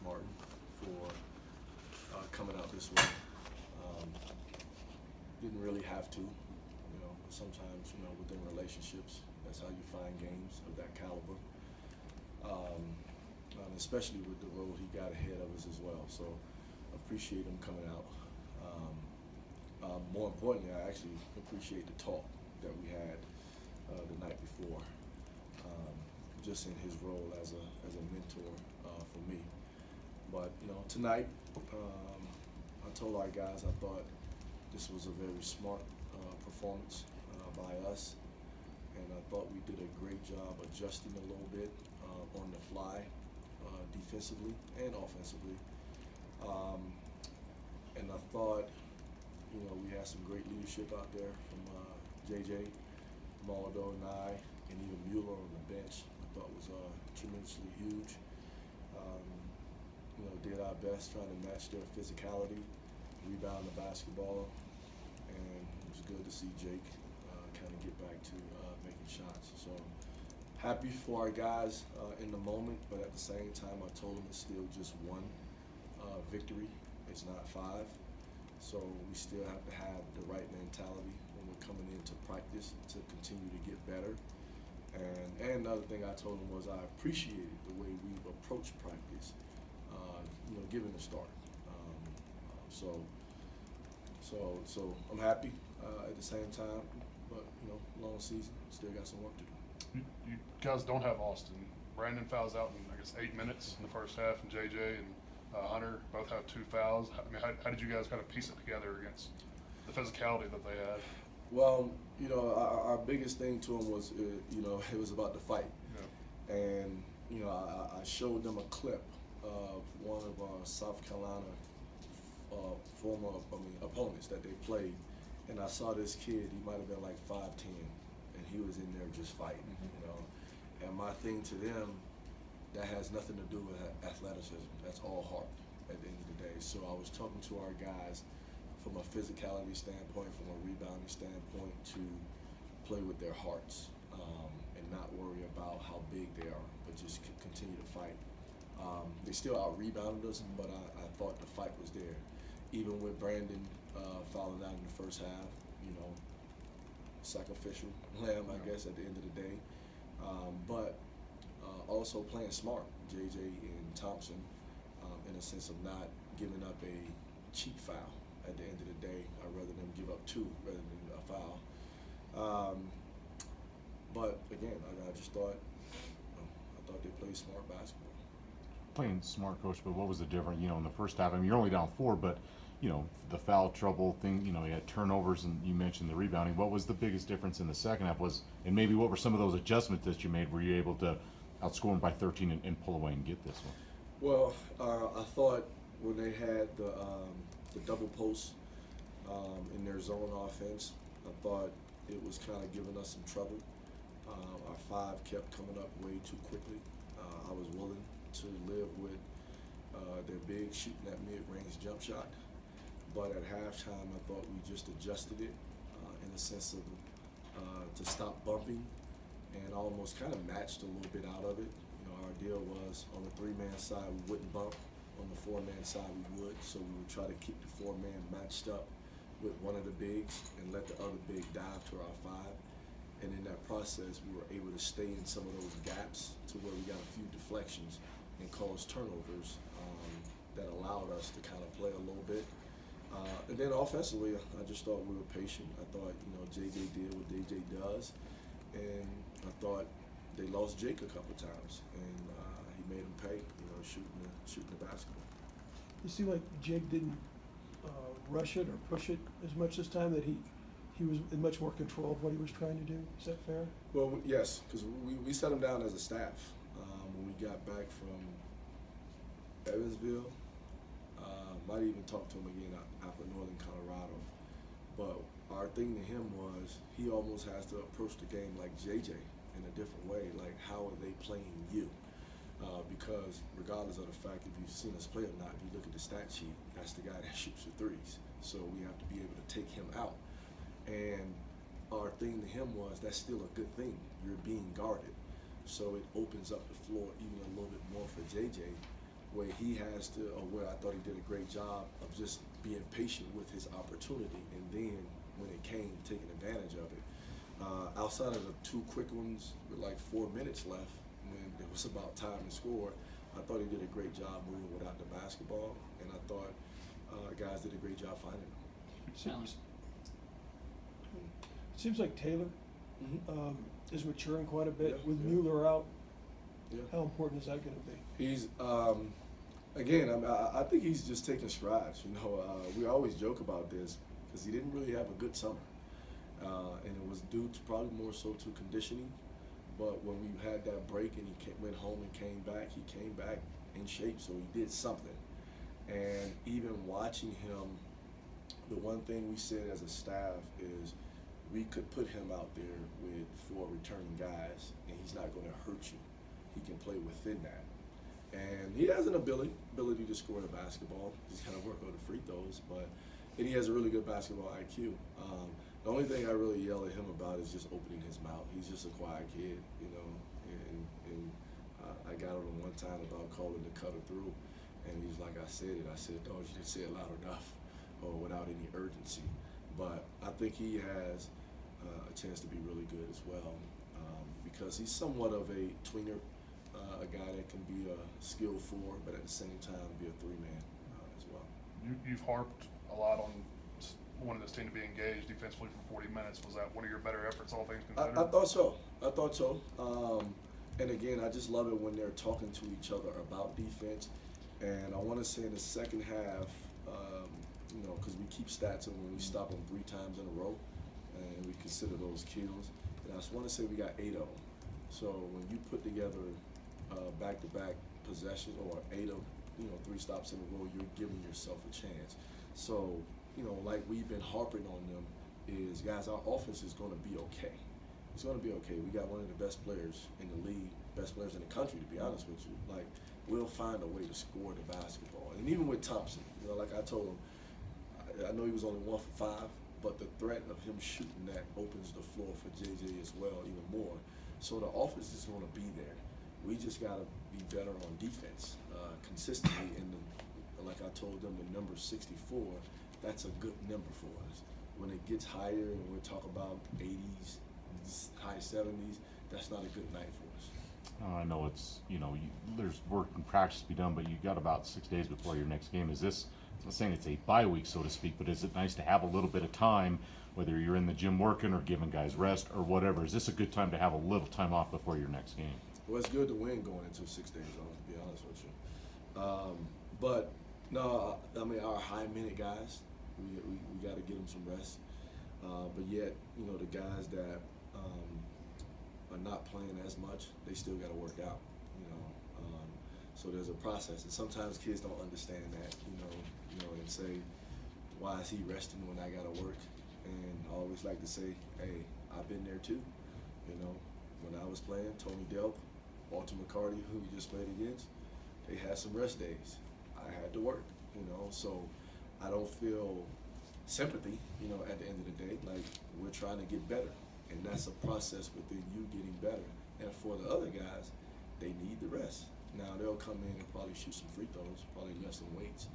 Martin, for coming out this way. Didn't really have to, sometimes, within relationships, that's how you find games of that caliber. Especially with the road he got ahead of us as well. So appreciate him coming out. More importantly, I actually appreciate the talk that we had the night before, just in his role as a mentor for me. But tonight, I told our guys I thought this was a very smart performance by us, and I thought we did a great job adjusting a little bit on the fly, defensively and offensively. And I thought, we had some great leadership out there from JJ, Maldo, and I, and even Mueller on the bench. I thought was tremendously huge. Did our best trying to match their physicality, rebound the basketball, and it was good to see Jake kind of get back to making shots. So happy for our guys in the moment, but at the same time, I told them it's still just one victory. It's not 5. So we still have to have the right mentality when we're coming into practice to continue to get better. And another thing I told them was I appreciated the way we've approached practice, given the start. So I'm happy at the same time, but long season, still got some work to do. You guys don't have Austin. Brandon fouls out in, 8 minutes in the first half, and JJ and Hunter both have 2 fouls. I mean, how did you guys kind of piece it together against the physicality that they had? Well, our biggest thing to them was, it was about the fight. Yeah. And, I showed them a clip of one of our South Carolina opponents that they played. And I saw this kid, he might have been like 5'10", and he was in there just fighting, And my thing to them, that has nothing to do with athleticism. That's all heart at the end of the day. So I was talking to our guys from a physicality standpoint, from a rebounding standpoint, to play with their hearts and not worry about how big they are, but just continue to fight. They still out-rebounded us, but I thought the fight was there. Even with Brandon fouling out in the first half, sacrificial lamb, I guess, at the end of the day. But also playing smart, JJ and Thompson, in a sense of not giving up a cheap foul at the end of the day. I'd rather them give up 2 rather than a foul. But again, I just thought, they played smart basketball. Playing smart, Coach, but what was the difference? In the first half, I mean, you're only down 4, but the foul trouble thing, you had turnovers, and you mentioned the rebounding. What was the biggest difference in the second half and maybe what were some of those adjustments that you made? Were you able to outscore them by 13 and pull away and get this one? Well, I thought when they had the double post in their zone offense, I thought it was kind of giving us some trouble. Our 5 kept coming up way too quickly. I was willing to live with their big shooting that mid-range jump shot. But at halftime, I thought we just adjusted it in the sense of to stop bumping and almost kind of matched a little bit out of it. Our deal was on the 3-man side, we wouldn't bump. On the 4-man side, we would. So we would try to keep the 4-man matched up with one of the bigs and let the other big dive to our 5. And in that process, we were able to stay in some of those gaps to where we got a few deflections and caused turnovers that allowed us to kind of play a little bit. And then offensively, I just thought we were patient. I thought, JJ did what JJ does. And I thought they lost Jake a couple times. And he made him pay, shooting the basketball. You see, like Jake didn't rush it or push it as much this time, that he was in much more control of what he was trying to do. Is that fair? Well, yes, because we set him down as a staff when we got back from Evansville. Might even talk to him again out of Northern Colorado. But our thing to him was he almost has to approach the game like JJ in a different way. Like, how are they playing you? Because regardless of the fact if you've seen us play or not, if you look at the stat sheet, that's the guy that shoots the threes. So we have to be able to take him out. And our thing to him was that's still a good thing. You're being guarded. So it opens up the floor even a little bit more for JJ where he has to, or where I thought he did a great job of just being patient with his opportunity, and then when it came, taking advantage of it. Outside of the two quick ones with like 4 minutes left, when it was about time to score, I thought he did a great job moving without the basketball, and I thought guys did a great job finding him. Seems like Taylor Mm-hmm. is maturing quite a bit Yeah, with yeah. Mueller out. Yeah. How important is that going to be? He's again. I think he's just taking strides. You know, we always joke about this because he didn't really have a good summer, and it was due to probably more so to conditioning. But when we had that break and he went home and came back in shape. So he did something. And even watching him, the one thing we said as a staff is we could put him out there with 4 returning guys, and he's not going to hurt you. He can play within that. And he has an ability to score the basketball. He's kind of work on the free throws, and he has a really good basketball IQ. The only thing I really yell at him about is just opening his mouth. He's just a quiet kid, you know. And I got on him one time about calling the cutter through, and he's like, I said it. I said, no, you didn't say it loud enough, or without any urgency. But I think he has a chance to be really good as well, because he's somewhat of a tweener. A guy that can be a skilled 4, but at the same time be a 3-man as well. You've harped a lot on wanting this team to be engaged defensively for 40 minutes. Was that one of your better efforts, all things considered? I thought so. And again, I just love it when they're talking to each other about defense. And I want to say in the second half, you know, because we keep stats of when we stop them 3 times in a row, and we consider those kills. And I just want to say we got 8 of them. So when you put together back-to-back possessions or 8 of 3 stops in a row, you're giving yourself a chance. So, you know, like we've been harping on them is, guys, our offense is going to be okay. It's going to be okay. We got one of the best players in the league, best players in the country, to be honest with you. Like, we'll find a way to score the basketball. And even with Thompson, you know, like I told him, I know he was only 1 for 5, but the threat of him shooting that opens the floor for JJ as well, even more. So the offense is going to be there. We just got to be better on defense consistently. And like I told them, the number 64, that's a good number for us. When it gets higher and we're talking about 80s, high 70s, that's not a good night for us. I know it's, you know, there's work and practice to be done, but you got about 6 days before your next game. Is this, I'm not saying it's a bye week, so to speak, but is it nice to have a little bit of time, whether you're in the gym working or giving guys rest or whatever? Is this a good time to have a little time off before your next game? Well, it's good to win going into 6 days off, to be honest with you. But no, I mean, our high minute guys, we got to give them some rest. But yet, you know, the guys that are not playing as much, they still got to work out, you know. So there's a process, and sometimes kids don't understand that, you know, and say, why is he resting when I got to work? And I always like to say, hey, I've been there too, you know. When I was playing, Tony Delk, Walter McCarty, who we just played against, they had some rest days. I had to work, you know, so I don't feel sympathy, you know, at the end of the day. Like, we're trying to get better, and that's a process within you getting better. And for the other guys, they need the rest. Now, they'll come in and probably shoot some free throws, probably less than weights,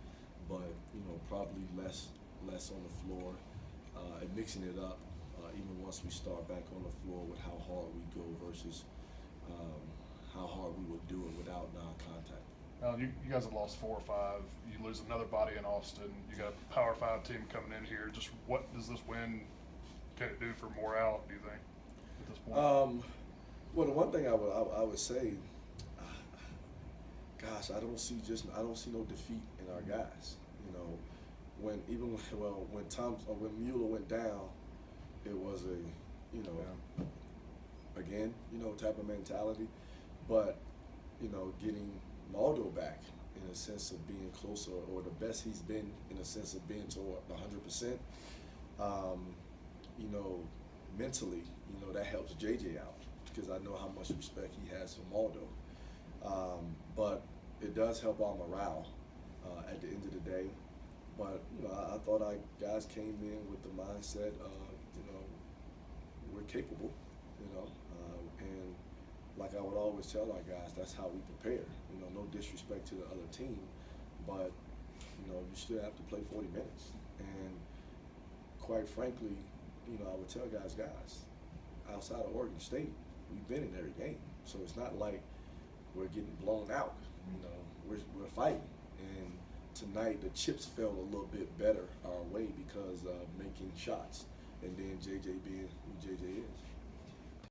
but, you know, probably less on the floor, and mixing it up, even once we start back on the floor with how hard we go versus how hard we will do it without non-contact. You guys have lost 4 or 5. You lose another body in Austin. You got a Power 5 team coming in here. Just what does this win can it do for morale, do you think, at this point? Well, the one thing I would say, gosh, I don't see no defeat in our guys. You know, when Mueller went down, it was a, you know, again, you know, type of mentality. But, you know, getting Maldo back in a sense of being closer, or the best he's been in a sense of being toward 100%, you know, mentally, you know, that helps JJ out, because I know how much respect he has for Maldo. But it does help our morale at the end of the day. But, you know, I thought our guys came in with the mindset of, you know, we're capable, you know, and like I would always tell our guys, that's how we prepare. You know, no disrespect to the other team, but you know, you still have to play 40 minutes. And quite frankly, you know, I would tell guys, outside of Oregon State, we've been in every game. So it's not like we're getting blown out. You know, we're fighting. And tonight the chips fell a little bit better our way because of making shots, and then JJ being who JJ is.